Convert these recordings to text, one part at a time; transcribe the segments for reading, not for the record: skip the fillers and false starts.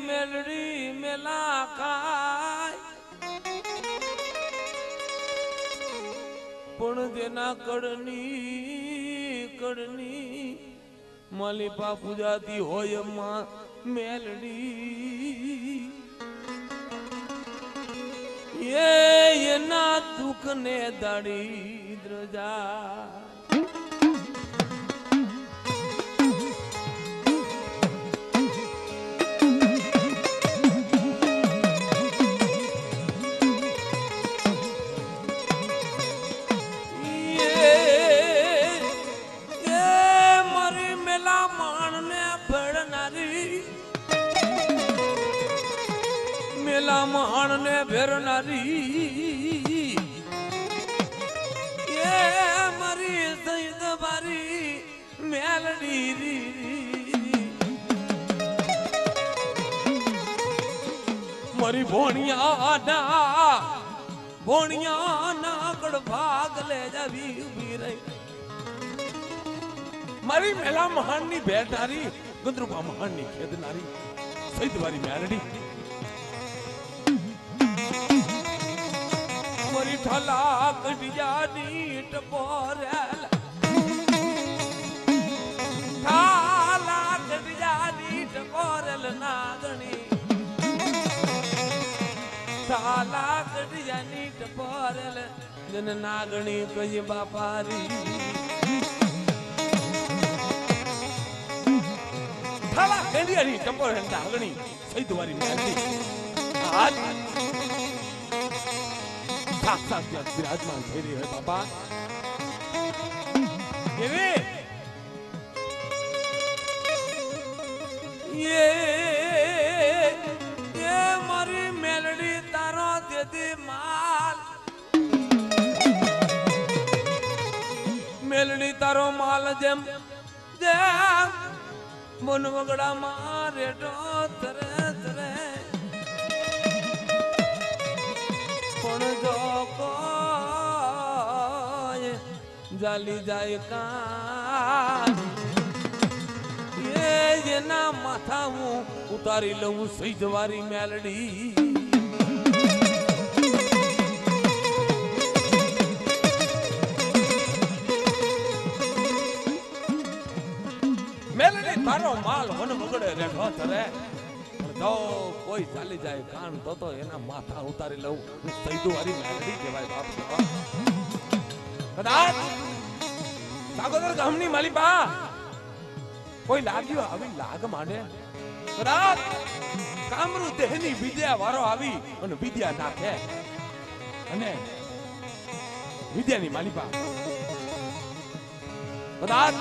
मेलड़ी मेला काय पण देना कड़नी कड़नी मालिपा पूजाती होय मां मेलड़ी ये ना दुख ने दारिद्र जा मान ने भेरनारी ये मरी सईद बारी मेलड़ी मरी भोनिया ना कड़ भाग ले जावी उभी रही मरी मेला महान नी भेटनारी गुंद्रुपा महान नी खेदनारी सईद बारी मेलड़ी मरी ठला कटिया नीट पोरेल ठला कटिया नीट पोरेल नागणी ठला कटिया नीट पोरेल जन नागणी कही बापारी ठला कटिया नीट पोरेल नागणी सही तुम्हारी मेहनती आज साक्षात विराजमान થઈ રહી है बाबा ये मारी मेलड़ी तारो देती माल मेलड़ी तारो माल जेम जेम मन वगड़ा मारे तो तरे तरे जाली जाए कान ये ना माथा हूँ उतारी लूं सही जवारी मेलड़ी मेलड़ी तारो माल वन बगड़े रेठो थरे तो कोई चाली जाए कान तो एना माथा उतारी लूं सही जवारी मेलड़ी केवाय बाप कदाच सागोदर गामनी मालिपा कोई लाग्यो आवी लाग माने कदाच कामरू देहनी विद्या वारो आवी अने विद्या नाखे अने विद्यानी मालिपा कदाच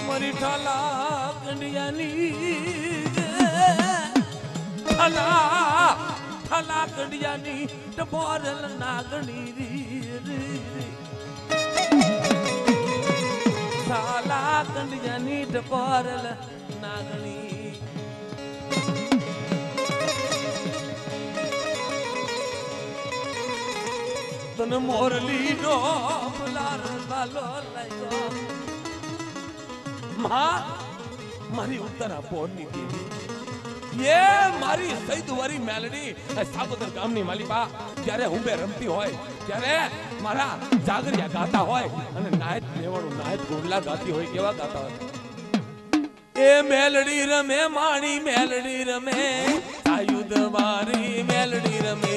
मरी ठाला कंडियानी ठला ठला कड़ियानी टपोरल नागणी री ठला कड़ियानी टपोरल नागणी तन मोरली नो बुलार लालो लायो मां मारी उत्तरा पोरनी देवी ये मारी सही दुवारी मेलडी सागोदर गामनी मालिपा त्यारे हुंबे रमती होय त्यारे मारा जागरिया गाता होय अने नायत नेवड़ो नायत गोडला गाती होय केवा गाता होय ए मेलडी रमे माणी मेलडी रमे आयुध वारी मेलडी रमे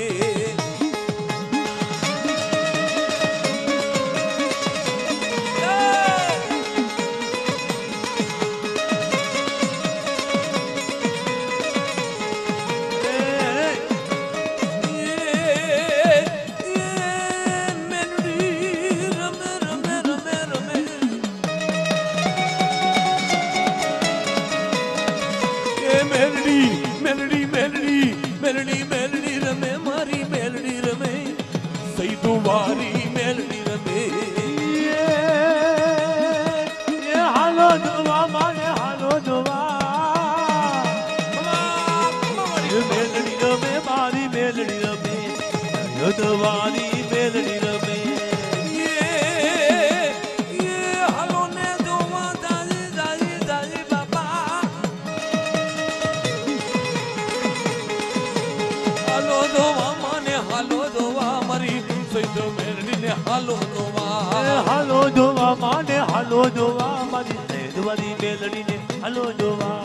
હાલો જોવા મારી સૈદવારી મેલડી ને હાલો જોવા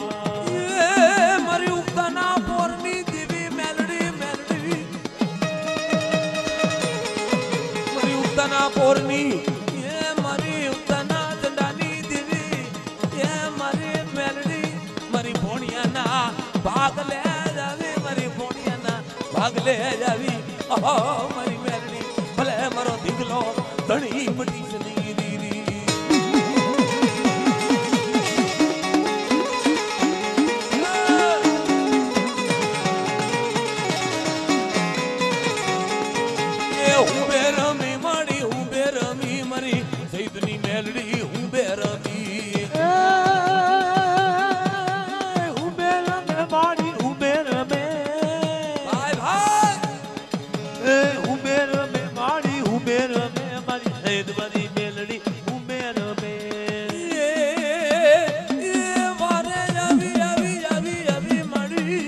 મારી ઉગતાના પોરની દેવી મેલડી મેલડી મારી ઉગતાના પોરની મારી ઉગતાના ચંડાની દેવી મારી મેલડી મારી ભોણિયાના ભાગ લે જાવી મારી ભોણિયાના ભાગ લે જાવી મારી મેલડી ભલે મારો દીકલો ધણી મટી સની દીરી ઉબે રમી માડી ઉબે રમી મારી સૈદની મેલડી ઉબે રમી ઉબે રમે મારી ઉબે રમે ભાઈ ભાઈ ઉબે રમે મારી ઉબે રમે મારી સૈદવારી મેલડી ઉબે રમે વારે આવી આવી આવી આવી માડી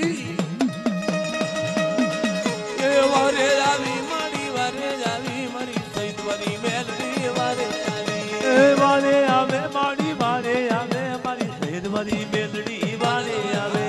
વારે આવી માડી વારે આવી મારી સૈદવારી મેલડી વારે આવી વારે આવે મારી વારે આવે મારી સૈદવારી મેલડી વારે આવે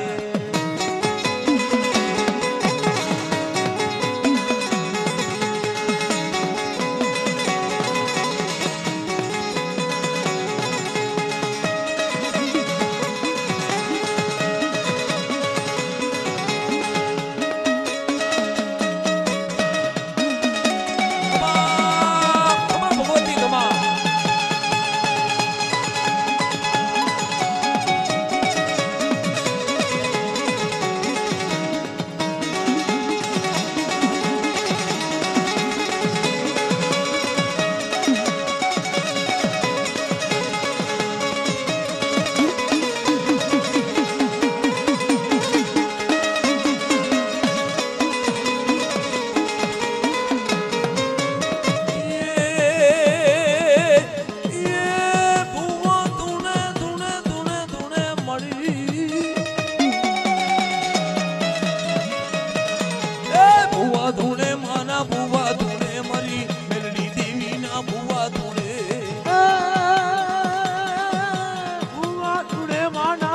ખમા ભગવતી ખમા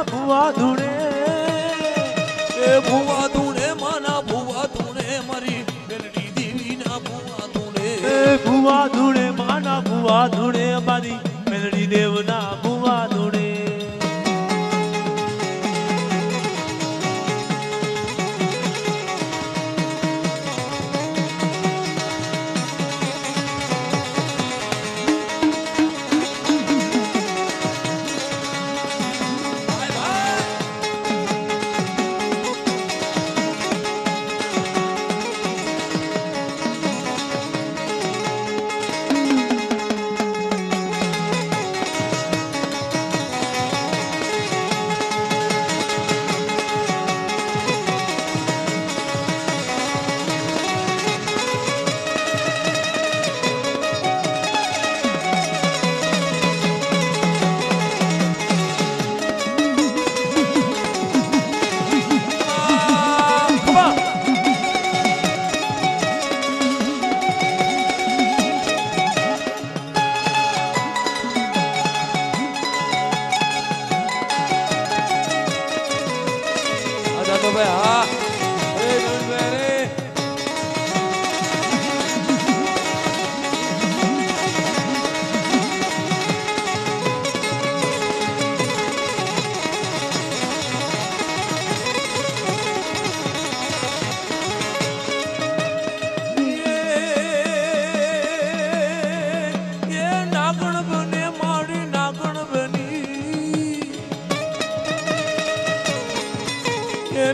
ભુવા ધૂણે ભુવા ધૂણે માના ભુવા ધૂણે મારી મેલડી દેવી ના ભુવા ધૂણે ભુવા ધૂણે માના ભુવા ધૂણે મારી મેલડી દેવના ભુવા ધૂણે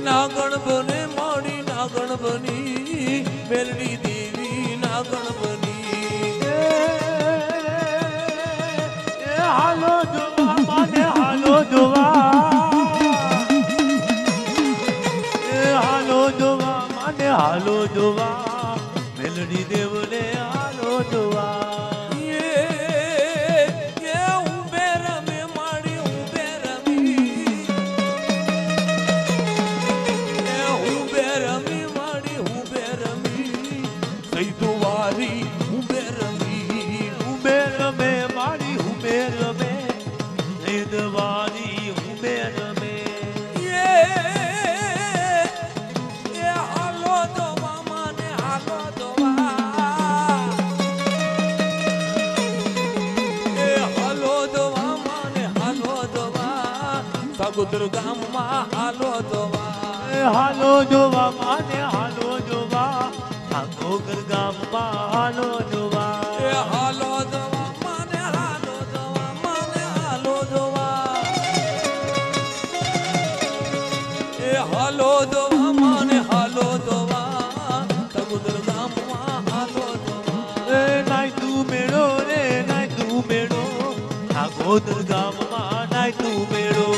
નાગણ બને માડી નાગણ બની મેલડી દેવી નાગણ બની હાલો જોવા માને હાલો જોવા હાલો જોવા માને હાલો જોવા મેલડી દેવને હાલો જોવા ઉબે રમે મારી ઉબે રમે સાગુદર ગામમાં હાલો જોવા હાલો જોવા માને હાલો જોવા ઠાકોર ગામમાં હાલો જોવા એ હાલો જોવા માને હાલો જોવા માને હાલો જોવા એ હાલો જોવા માને હાલો જોવા સાગુદર ગામમાં હાલો જોવા એ નાય તું મેળો રે નાય તું મેળો ઠાકોર ગામમાં નાય તું મેળો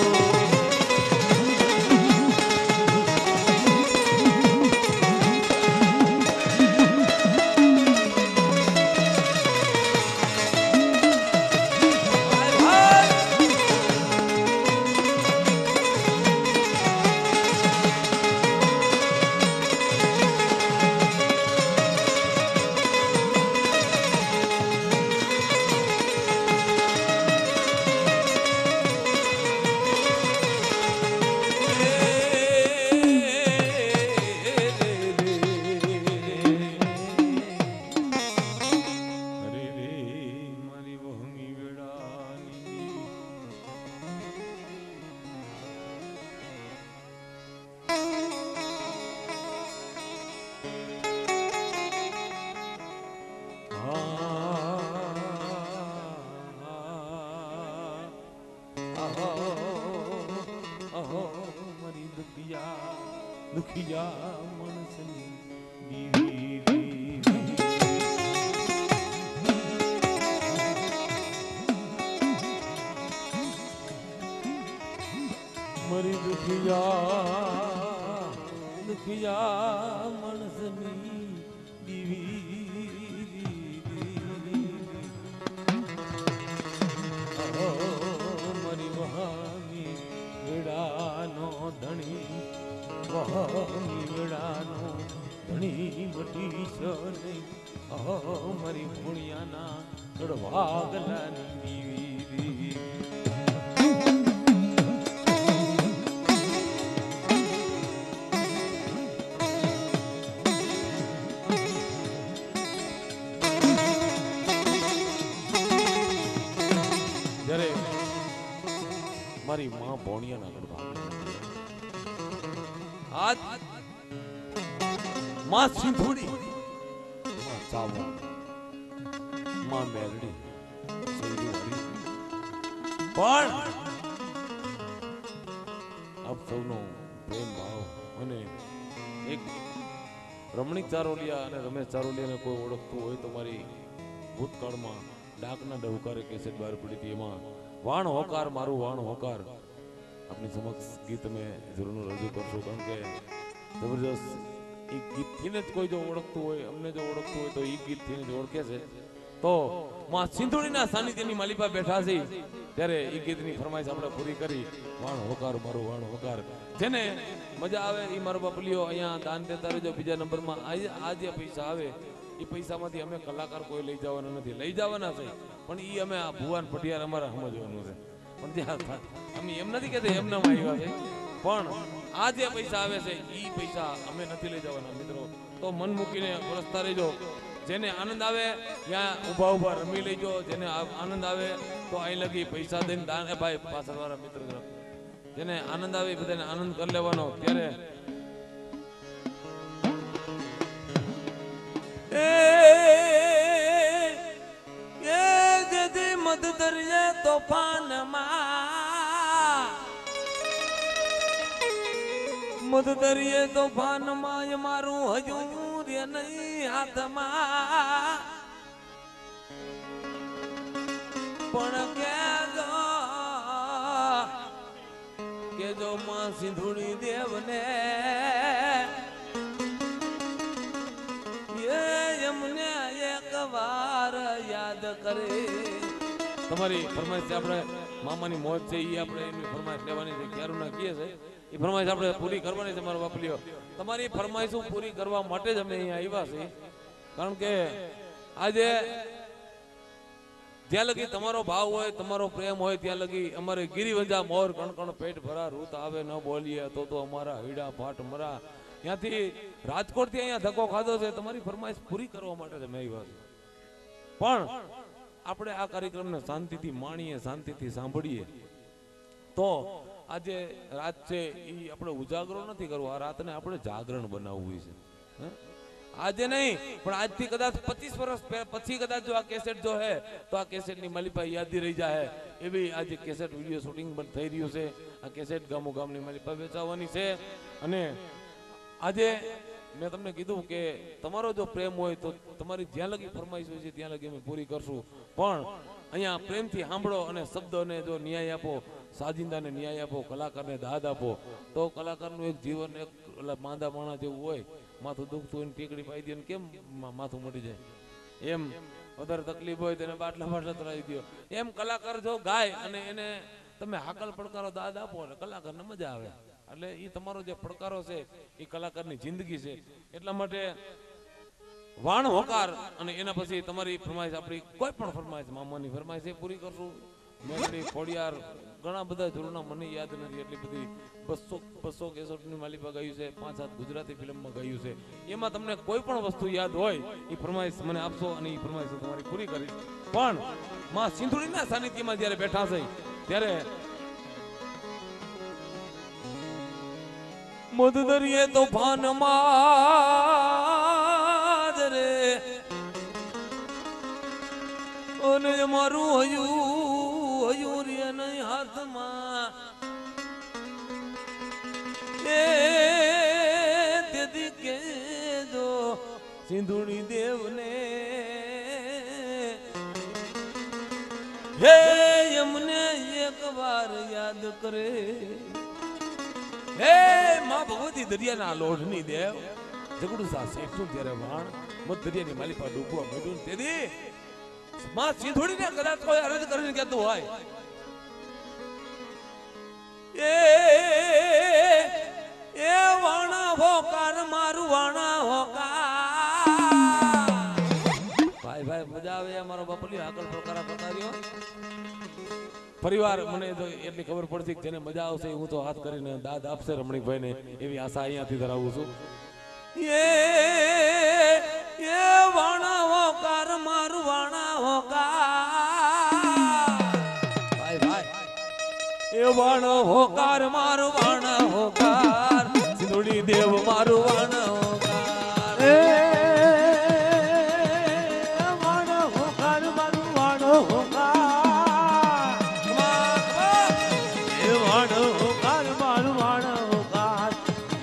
દુખિયા માણસની દીવી મરી દુખિયા માણસની દીવી મરી વહાની વેડાનો ધણી મીડાનો ઘણી બધી સને મારી ભૂણિયાના ચડવાગલાની દીવી જ્યારે મારી માં ભોણિયાના ગરબા આજ માં સિંધુડી માં ચાવા માં મેલડી સિંધુડી પણ આપ સૌનો પ્રેમ ભાવ અને એક રમણીક ચારોલિયા અને રમેશ ચારોલિયાને કોઈ ઓળખતું હોય તો મારી ભૂતકાળમાં ડાકના ડહુકારે કેસેટ બહાર પડી હતી એમાં વાણ હોકાર મારું વાણ હોકાર આપની સમક્ષ ગીત અમે જરૂર રજૂ કરશું કારણ કે જબરજસ્ત એ ગીતથી જ કોઈ જો ઓળખતું હોય અમને જો ઓળખતું હોય તો એ ગીતથી જ ઓળખે છે તો માં સિંધુડીના સાનિધ્યની માલિપા બેઠા છે ત્યારે એ ગીતની ફરમાઈશ આપણે પૂરી કરી વાણ હોકાર મારું વાણ હોકાર જેને મજા આવે એ મારો બાપલીઓ અહીંયા દાન દેતા રહેજો બીજા નંબરમાં આ જે પૈસા આવે એ પૈસામાંથી અમે કલાકાર કોઈ લઈ જવાના નથી લઈ જવાના છે પણ એ અમે આ ભુવાન પટિયાર અમારે સમજવાનું છે પણ જ્યાં અમે એમ નથી કહેતા એમને આવ્યા છે પણ આ જે પૈસા આવે છે એ પૈસા અમે નથી લઈ જવાના મિત્રો તો મન મૂકીને વરસતા રહેજો જેને આનંદ આવે ત્યાં ઊભા ઊભા રમી લેજો જેને આનંદ આવે તો અહીં લગી પૈસા દઈને દાન ભાઈ પાછળવાળા મિત્ર જેને આનંદ આવે બધાને આનંદ કરી લેવાનો ત્યારે મદ દરિયે તોફાનમાં મદ દરિયે તોફાનમાં મારું હજુ રે નહીં હાથમાં પણ કેજો માં સિંધુડી દેવને એમને એક વાર યાદ કરે તમારી ફરમાઈશ આપણે મામાની મોજ છે એ આપણે એની ફરમાઈશ લેવાની છે ક્યારું ના કીએ છે એ ફરમાઈશ આપણે પૂરી કરવાની છે મારો બાપલીઓ તમારી ફરમાઈશો પૂરી કરવા માટે જ અમે અહીંયા આવ્યા છીએ કારણ કે આજે જ્યાં લગી તમારો ભાવ હોય તમારો પ્રેમ હોય ત્યાં લગી અમારે ગિરિવંજા મોર કણકણ પેટ ભરા રૂત આવે ન બોલીએ તો અમારા હૈડા ફાટ મરા ત્યાંથી રાજકોટ થી અહીંયા ધક્કો ખાધો છે તમારી ફરમાઈશ પૂરી કરવા માટે જ અમે આવ્યા છીએ પણ આપણે આ કાર્યક્રમને શાંતિથી માણીએ શાંતિથી સાંભળીએ તો આજે રાત છે એ આપણે ઉજાગરો નથી કરવો, આ રાતને આપણે જાગરણ બનાવવું છે. હે? આજે નહીં પણ આજથી કદાચ 25 વર્ષ પછી કદાચ જો આ કેસેટ જો હે તો આ કેસેટની માલિપા યાદી રહી જાય એવી આજે કેસેટ વિડીયો શૂટિંગ પણ થઈ રહ્યું છે. આ કેસેટ ગામો ગામની માલિપા વેચાવાની છે. અને આજે મેં તમને કીધું કે તમારો જો પ્રેમ હોય તો તમારી જ્યાં લગી ફરમાઈશ હોય છે ત્યાં લગી અમે પૂરી કરશું, પણ અહીંયા પ્રેમથી સાંભળો અને શબ્દોને જો ન્યાય આપો, સાજિંદાને ન્યાય આપો, કલાકારને દાદ આપો, તો કલાકારનું એક જીવન એક માંદા માણા જેવું હોય, માથું દુખતું હોય ટીકડી પાઈ દે કેમ માથું મટી જાય, એમ વધારે તકલીફ હોય તેને બાટલા બાટલા તરાવી દો. એમ કલાકાર જો ગાય અને એને તમે હાકલ પડકારો દાદ આપો એટલે કલાકારને મજા આવે. એટલે એ તમારો જે પડકારો છે એ કલાકારની જિંદગી છે. એટલા માટે વાણ હોકાર અને એના પછી તમારી ફરમાઈશ, આપણી કોઈ પણ ફરમાઈશ, મામાની ફરમાઈશ એ પૂરી કરશું. મેલડી ખોડિયાર ઘણા બધા જોરના મને યાદ નથી એટલી બધી 200 કેસેટની માલિપા ગાયું છે, 5-7 ગુજરાતી ફિલ્મમાં ગાયું છે. એમાં તમને કોઈ પણ વસ્તુ યાદ હોય એ ફરમાઈશ મને આપશો અને એ ફરમાઈશ તમારી પૂરી કરીશ. પણ માં સિંધુડીના સાનિધ્યમાં જ્યારે બેઠા છે ત્યારે મધદરિયે તોફાનમાં રે અને મારું હયું રે નહીં હાથમાં એ તેથી કે જો સિંધુડી દેવને હે એમને એક વાર યાદ કરે. હે માં ભગવતી દરિયાના લોઢની દેવ જગડુ સા શેઠું ત્યારે વાણ મત દરિયાની માલિપા ડૂબવા મળ્યું તેથી માં સિંધુડીને કદાચ કોઈ અરજ કરીને કહેતું હોય એ વાણા હોકાર મારું વાણા હોકાર. ભાઈ ભાઈ મજા આવે અમારો બાપલી આગળ પ્રકારા પતાર્યો. પરિવાર મને તો એટલી ખબર પડતી કે જેને મજા આવશે હું તો હાથ કરીને દાદ આપશે રમણીકભાઈને એવી આશા અહીંયાથી ધરાવું છું. એ વાણા હોકાર મારું વાણા હોકાર. ભાઈ ભાઈ એ વાણા હોકાર મારું વાણા હોકાર, સિંધુડી દેવ મારું વાણા હોકાર. એ વાણો હોકાર મારું વાણો હોકાર, એ વાણો હોકાર મારું વાણો હોકાર,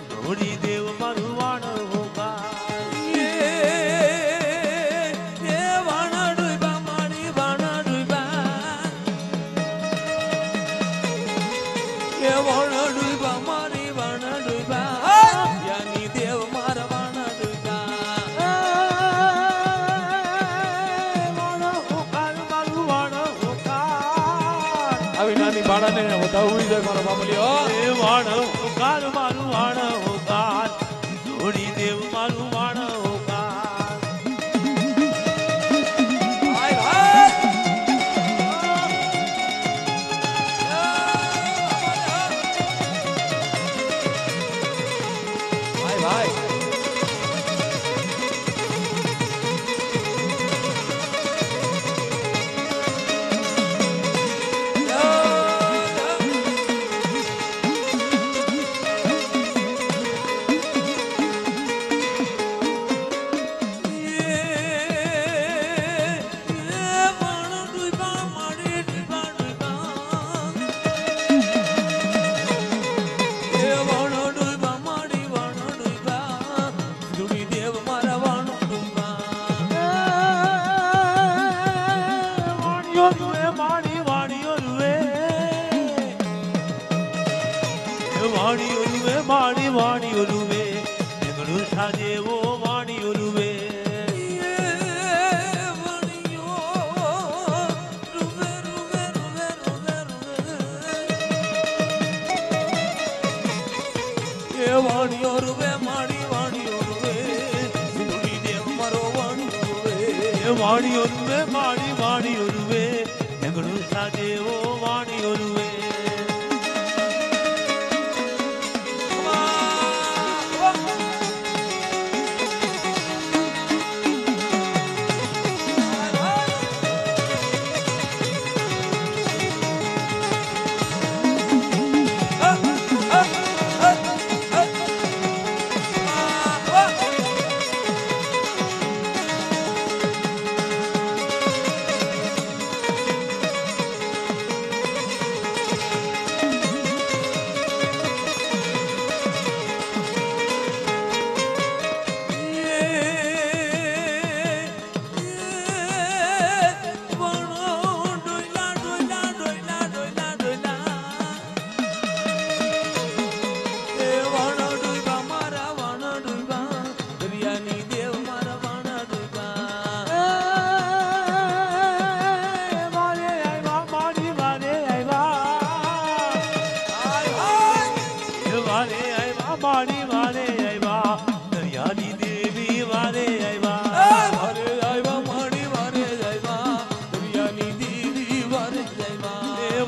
સિંધુડી દેવ મારું વાણો હોકાર. એ વાણા ડૂબા મારી વાણા ડૂબા, એ વાણા ડૂબા મારી વાણા ડૂબા, યાની દેવ મારા વાણા ડૂબા. વાણો હોકાર મારું વાણો હોકાર, આવી નાની બાળાને વધાવવી જોઈએ મારો બાપલીઓ. એ વાણો હોકાર મારું વાણો હોકાર, સિંધુડી દેવ મારું વાણો હોકાર. ભાઈ ભાઈ ભાઈ ભાઈ વાણી વાણી ઓલુવે જગડું સાજેવો વાણી ઓલુવે. વાણીઓ રૂવે માણી વાણીઓ રૂવે, સિંધુડી દેવ મારો વાણીઓ રૂવે. વાણી ઓલુવે માણી વાણી ઓલુવે જગડું સાજેવો વાણી ઓલુવે.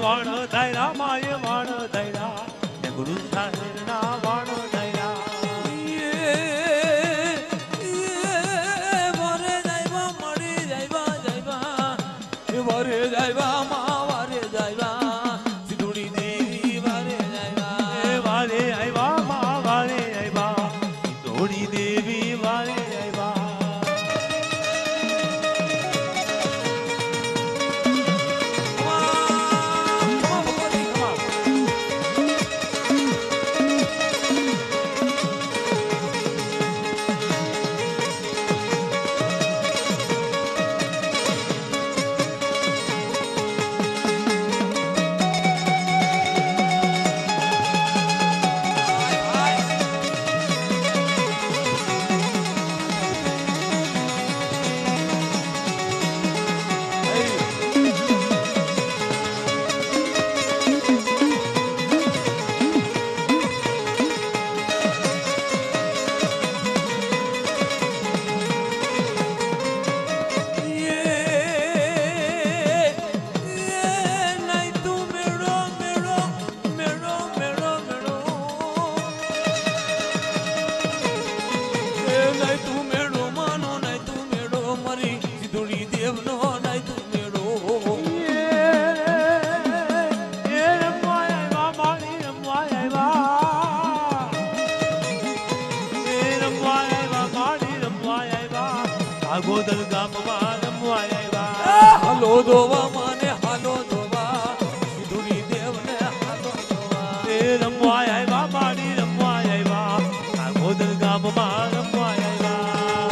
વાણ ધાયરા માએ વાણ ધાયરા ને ગુરુ સાહેબના વાણ ધાયરા વારે જાયવા મળી જાયવા જાયવા વારે જાયવા મા વારે જાયવા સિધુડી દેવી વારે જાયવા વારે આવ્યા મા વારે આવ્યા ધોળી દેવી વારે આવ્યા ગોદલ ગામમાં રમવા આવ્યા હાલો દોવા માને હાલો દોવા સિધુડી દેવને હાલો દોવા એ રમવા આવ્યા માડી રમવા આવ્યા ગોદલ ગામમાં રમવા આવ્યા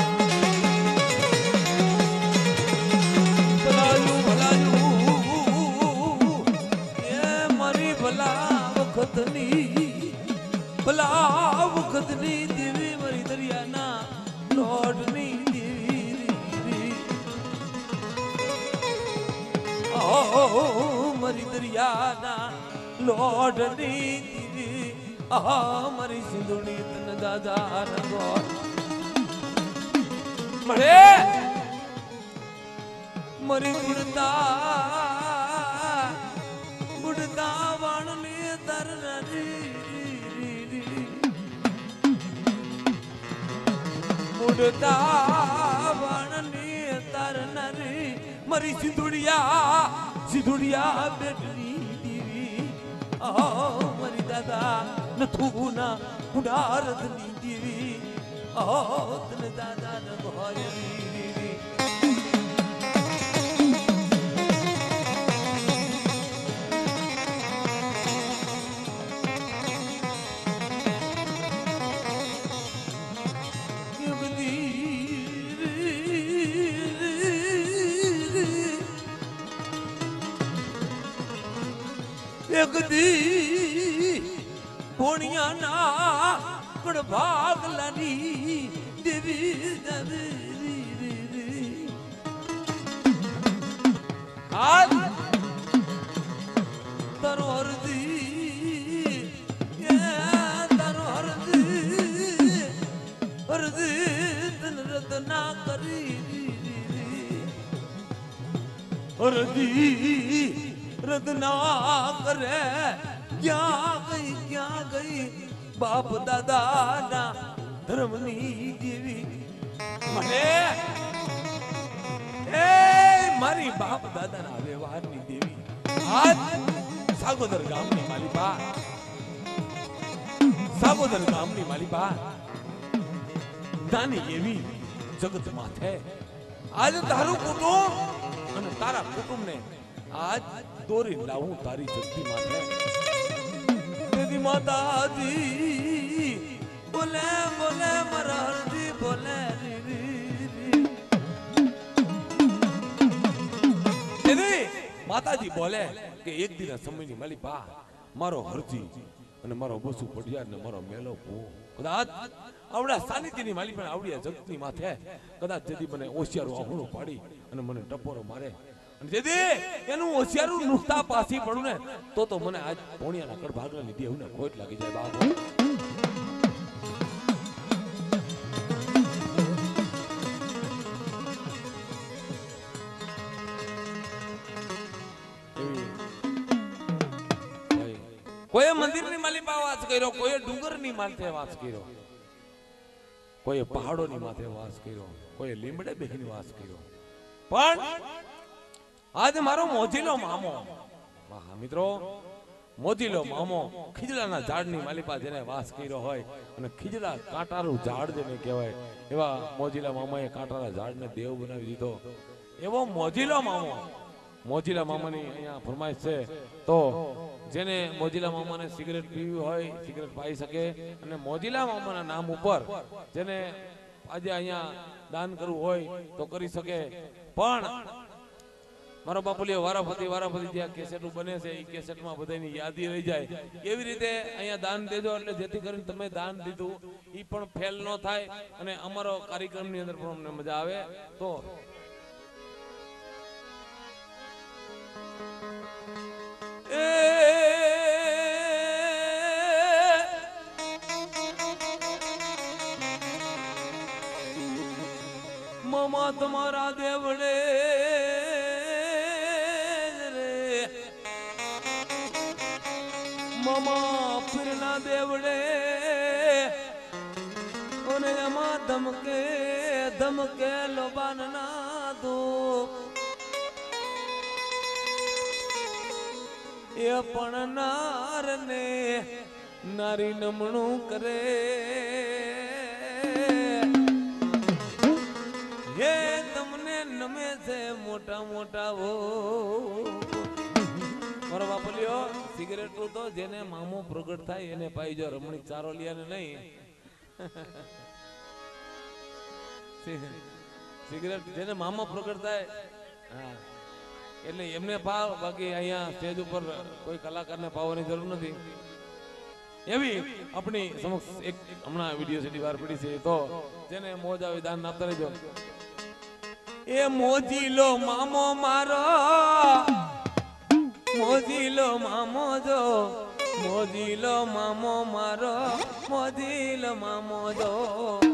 ભલાયું ભલાયું એ મારી ભલા વખતની દેવી મારી દરિયાના લોટની મરી દરિયાના લોઢની દીવી મરી સિંધુડી તન દાદા રંગો મળે મરી બુડતા વાણની તરનરી બુડતા વાણની તરનરી મરી સિંધુડિયા બેટની દેવી મરી દાદા નથુના ઉડારદની દેવી તને દાદા ન ભોયરી દેવી એક દી પોણિયાના કણ ભાગ લાની દેવી દેવી આજ તારો હરદી તારો હરદી તન રતના કરી હરદી રદના કરે ક્યાં ગઈ બાપ દાદાના ધર્મની દેવી મને એ મારી બાપ દાદાના વ્યવહારની દેવી આજ સાગોદર ગામની માલિપા દાની એવી જગત માથે આજ તારું કુટુંબ અને તારા કુટુંબને આજ દોરી લાવું તારી જગતી માથે દેવી માતાજી બોલે બોલે મરહરજી બોલે દેવી માતાજી બોલે કે એક દિન સમયની માલી બા મારો હરજી અને મારો બસુ પડિયાર ને મારો મેલો ભૂ કદાચ આવડા સાનિધ્યની માલી પણ આવડી જગતની માથે કદાચ જેથી મને ઓશિયારો આહુણો પાડી અને મને ટપોરો મારે જેદી એનું હોશિયારું નુકતા પાછી પડું ને તો મને આજ પોણિયાના કડ ભાગલા લીધી એવું ને ખોટ લાગી જાય બાબો કોઈએ મંદિરની માલિપા વાસ કર્યો, કોઈએ ડુંગરની માથે વાસ કર્યો, કોઈએ પહાડોની માથે વાસ કર્યો, કોઈએ લીમડે બેહીને વાસ કર્યો, પણ આજ મારો મોજીલો મામો, વાહ મિત્રો, મોજીલો મામો ખીજડાના ઝાડની માલિપા જેને વાસ કર્યો હોય અને ખીજડા કાંટાનું ઝાડ જેને કહેવાય એવા મોજીલા મામાએ કાંટાના ઝાડને દેવ બનાવી દીધો. એવો મોજીલો મામો, મોજીલા મામાની અહીંયા ફરમાઈશ છે તો જેને મોજીલા મામાને સિગરેટ પીવી હોય સિગરેટ પાઈ શકે અને મોજીલા મામાના નામ ઉપર જેને આજે અહીંયા દાન કરવું હોય તો કરી શકે. પણ મારો બાપુલિયો વારાફરતી જ્યાં કેસેટો બને છે એ કેસેટમાં બધાની યાદી રહી જાય એવી રીતે અહીંયા દાન દેજો, એટલે જેથી કરીને તમે દાન દીધું એ પણ ફેલ ન થાય અને અમારો કાર્યક્રમની અંદર પણ અમને મજા આવે. તો મામા તમારા દેવડે રે, મામા પીરના દેવડે અને એમાં ધમકે ધમકે લોબાન ના દો એ પણ નાર ને નારી નમણું કરે. હે તમને નમે છે મોટા મોટા વો મારો બાપલિયો સિગરેટ તો જેને મામો પ્રગટ થાય એને પાઈજો, રમણીક ચારોલિયાને નહીં. સિગરેટ જેને મામો પ્રગટ થાય હા એટલે એમને પાવ, બાકી અહીંયા સ્ટેજ ઉપર કોઈ કલાકારને પાવાની જરૂર નથી. એવી આપણી સમક્ષ એક હમણાં વિડીયો સીડી બહાર પડી છે તો જેને મોજ આવી દાન આપતા રહેજો. એ મોજીલો મામો મારો, મોજીલો મામો જો, મોજીલો મામો મારો, મોજીલો મામો જો.